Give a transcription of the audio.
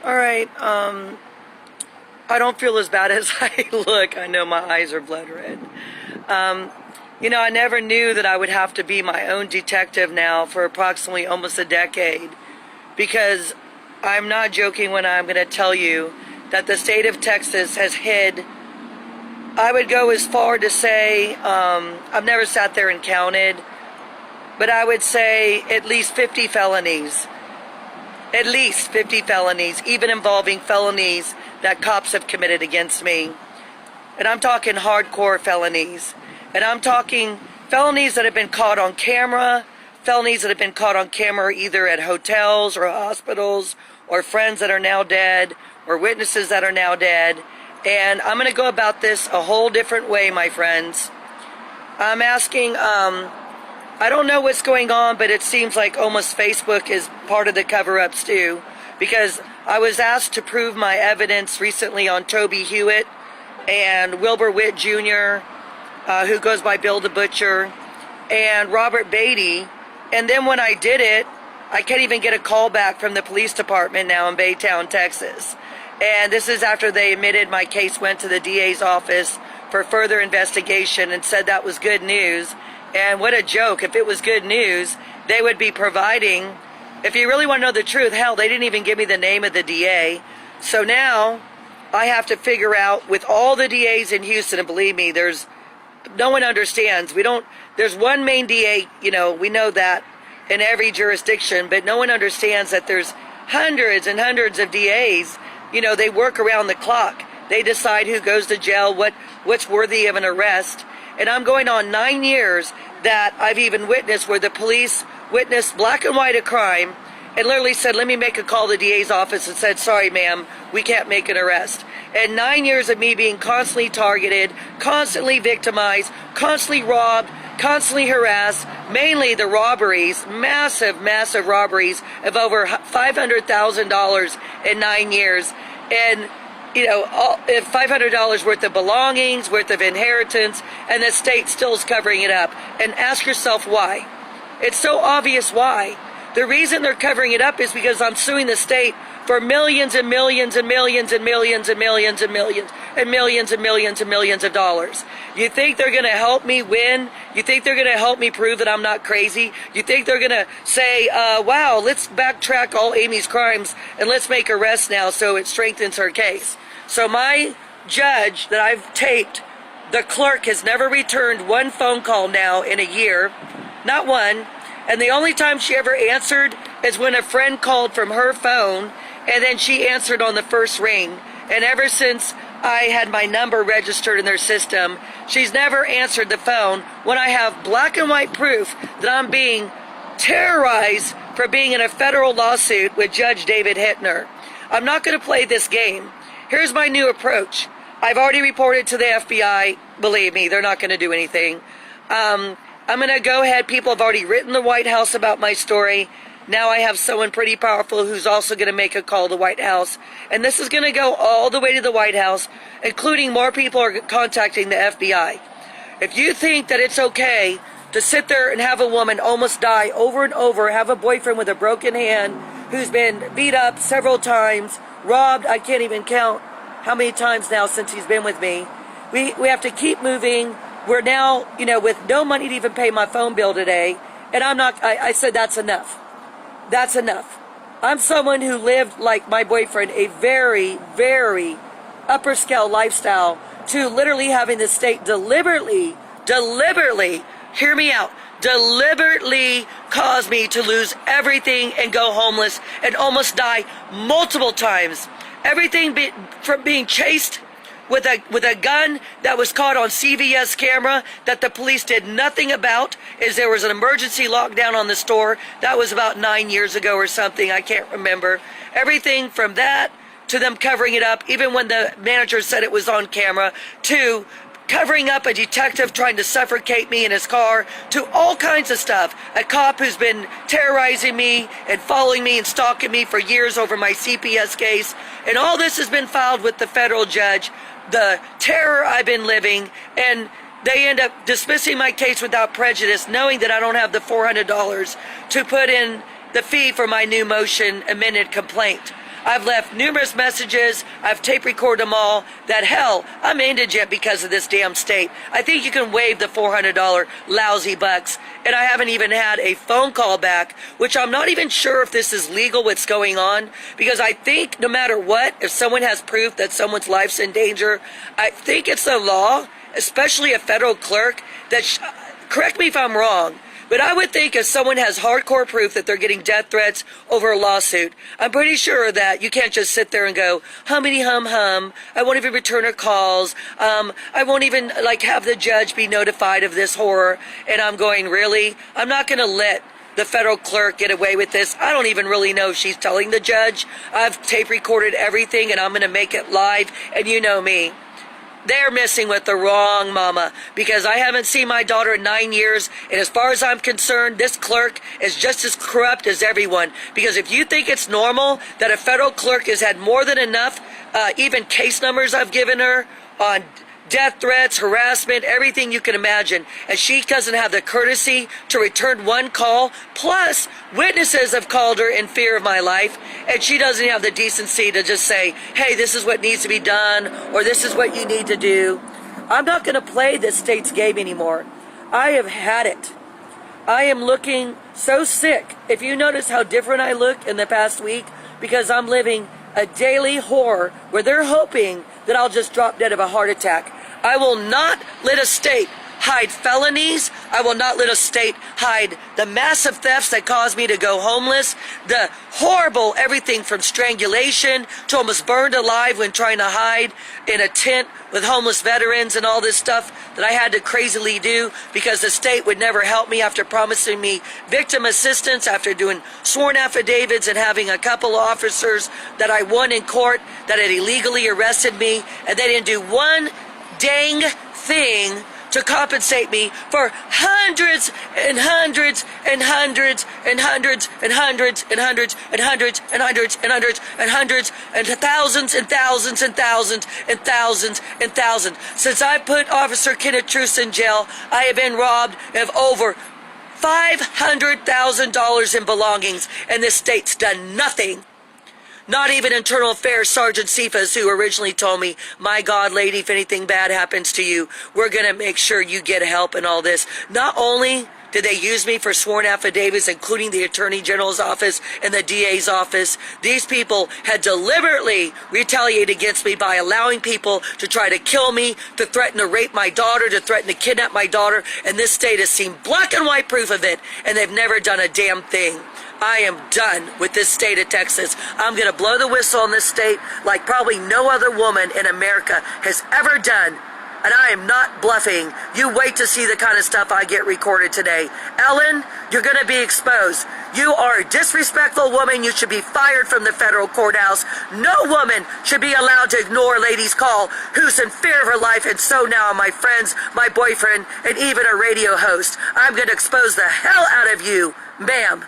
All right. I don't feel as bad as I look. I know my eyes are blood red. I never knew that I would have to be my own detective now for approximately almost a decade, because I'm not joking when I'm going to tell you that the state of Texas has hid, I would go as far to say, I've never sat there and counted, but I would say at least 50 felonies. At least 50 felonies, even involving felonies that cops have committed against me. And I'm talking hardcore felonies. And I'm talking felonies that have been caught on camera, felonies that have been caught on camera either at hotels or hospitals, or friends that are now dead, or witnesses that are now dead. And I'm going to go about this a whole different way, my friends. I'm asking, I don't know what's going on, but it seems like almost Facebook is part of the cover-ups too, because I was asked to prove my evidence recently on Toby Hewitt and Wilbur Witt Jr., who goes by Bill the Butcher, and Robert Beatty. And then when I did it, I can't even get a call back from the police department now in Baytown, Texas. And this is after they admitted my case went to the DA's office for further investigation and said that was good news. And what a joke. If it was good news, they would be providing, if you really want to know the truth, hell, they didn't even give me the name of the DA. So now I have to figure out with all the DAs in Houston, and believe me, no one understands. There's one main DA, we know that in every jurisdiction, but no one understands that there's hundreds and hundreds of DAs. They work around the clock. They decide who goes to jail, what's worthy of an arrest. And I'm going on 9 years that I've even witnessed where the police witnessed black and white a crime and literally said, let me make a call to the DA's office, and said, sorry, ma'am, we can't make an arrest. And 9 years of me being constantly targeted, constantly victimized, constantly robbed, constantly harassed, mainly the robberies, massive, massive robberies of over $500,000 in 9 years. And $500 worth of belongings, worth of inheritance, and the state still is covering it up. And ask yourself why. It's so obvious why. The reason they're covering it up is because I'm suing the state for millions and millions and millions and millions and millions and millions and millions and millions and millions of dollars. You think they're going to help me win? You think they're going to help me prove that I'm not crazy? You think they're going to say, wow, let's backtrack all Amy's crimes and let's make arrests now so it strengthens her case? So my judge that I've taped, the clerk has never returned one phone call now in a year, not one. And the only time she ever answered is when a friend called from her phone, and then she answered on the first ring. And ever since I had my number registered in their system, she's never answered the phone when I have black and white proof that I'm being terrorized for being in a federal lawsuit with Judge David Hittner. I'm not going to play this game. Here's my new approach. I've already reported to the FBI. Believe me, they're not going to do anything. I'm going to go ahead. People have already written the White House about my story. Now I have someone pretty powerful who's also going to make a call to the White House. And this is going to go all the way to the White House, including more people are contacting the FBI. If you think that it's okay to sit there and have a woman almost die over and over, have a boyfriend with a broken hand who's been beat up several times, robbed, I can't even count how many times now since he's been with me. We have to keep moving. We're now, with no money to even pay my phone bill today. And I said that's enough. That's enough. I'm someone who lived like my boyfriend a very, very upper scale lifestyle to literally having the state deliberately, hear me out, deliberately cause me to lose everything and go homeless and almost die multiple times. Everything from being chased with a gun that was caught on CVS camera that the police did nothing about, is there was an emergency lockdown on the store. That was about 9 years ago or something. I can't remember. Everything from that to them covering it up, even when the manager said it was on camera, to covering up a detective trying to suffocate me in his car, to all kinds of stuff. A cop who's been terrorizing me and following me and stalking me for years over my CPS case. And all this has been filed with the federal judge. The terror I've been living, and they end up dismissing my case without prejudice, knowing that I don't have the $400 to put in the fee for my new motion amended complaint. I've left numerous messages. I've tape recorded them all. That hell, I'm indigent because of this damn state. I think you can waive the $400 lousy bucks. And I haven't even had a phone call back, which I'm not even sure if this is legal, what's going on. Because I think no matter what, if someone has proof that someone's life's in danger, I think it's the law, especially a federal clerk, that, correct me if I'm wrong, but I would think if someone has hardcore proof that they're getting death threats over a lawsuit, I'm pretty sure that you can't just sit there and go, hummity hum hum, I won't even return her calls, I won't even have the judge be notified of this horror. And I'm going, really? I'm not going to let the federal clerk get away with this. I don't even really know if she's telling the judge. I've tape recorded everything and I'm going to make it live, and you know me. They're messing with the wrong mama, because I haven't seen my daughter in 9 years, and as far as I'm concerned, this clerk is just as corrupt as everyone. Because if you think it's normal that a federal clerk has had more than enough, even case numbers I've given her on death threats, harassment, everything you can imagine, and she doesn't have the courtesy to return one call, plus witnesses have called her in fear of my life, and she doesn't have the decency to just say, hey, this is what needs to be done, or this is what you need to do. I'm not going to play this state's game anymore. I have had it. I am looking so sick. If you notice how different I look in the past week, because I'm living a daily horror where they're hoping that I'll just drop dead of a heart attack. I will not let a state hide felonies. I will not let a state hide the massive thefts that caused me to go homeless, the horrible everything from strangulation to almost burned alive when trying to hide in a tent with homeless veterans and all this stuff that I had to crazily do because the state would never help me after promising me victim assistance, after doing sworn affidavits and having a couple of officers that I won in court that had illegally arrested me, and they didn't do one dang thing to compensate me for hundreds and hundreds and hundreds and hundreds and hundreds and hundreds and hundreds and hundreds and hundreds and hundreds and thousands and thousands and thousands and thousands and thousands. Since I put Officer Kenneth Truce in jail, I have been robbed of over $500,000 in belongings, and this state's done nothing. Not even Internal Affairs Sergeant Cephas, who originally told me, my God, lady, if anything bad happens to you, we're going to make sure you get help and all this. Not only did they use me for sworn affidavits, including the Attorney General's office and the DA's office, these people had deliberately retaliated against me by allowing people to try to kill me, to threaten to rape my daughter, to threaten to kidnap my daughter, and this state has seen black and white proof of it, and they've never done a damn thing. I am done with this state of Texas. I'm going to blow the whistle on this state like probably no other woman in America has ever done. And I am not bluffing. You wait to see the kind of stuff I get recorded today. Ellen, you're going to be exposed. You are a disrespectful woman. You should be fired from the federal courthouse. No woman should be allowed to ignore a lady's call who's in fear of her life, and so now are my friends, my boyfriend, and even a radio host. I'm going to expose the hell out of you, ma'am.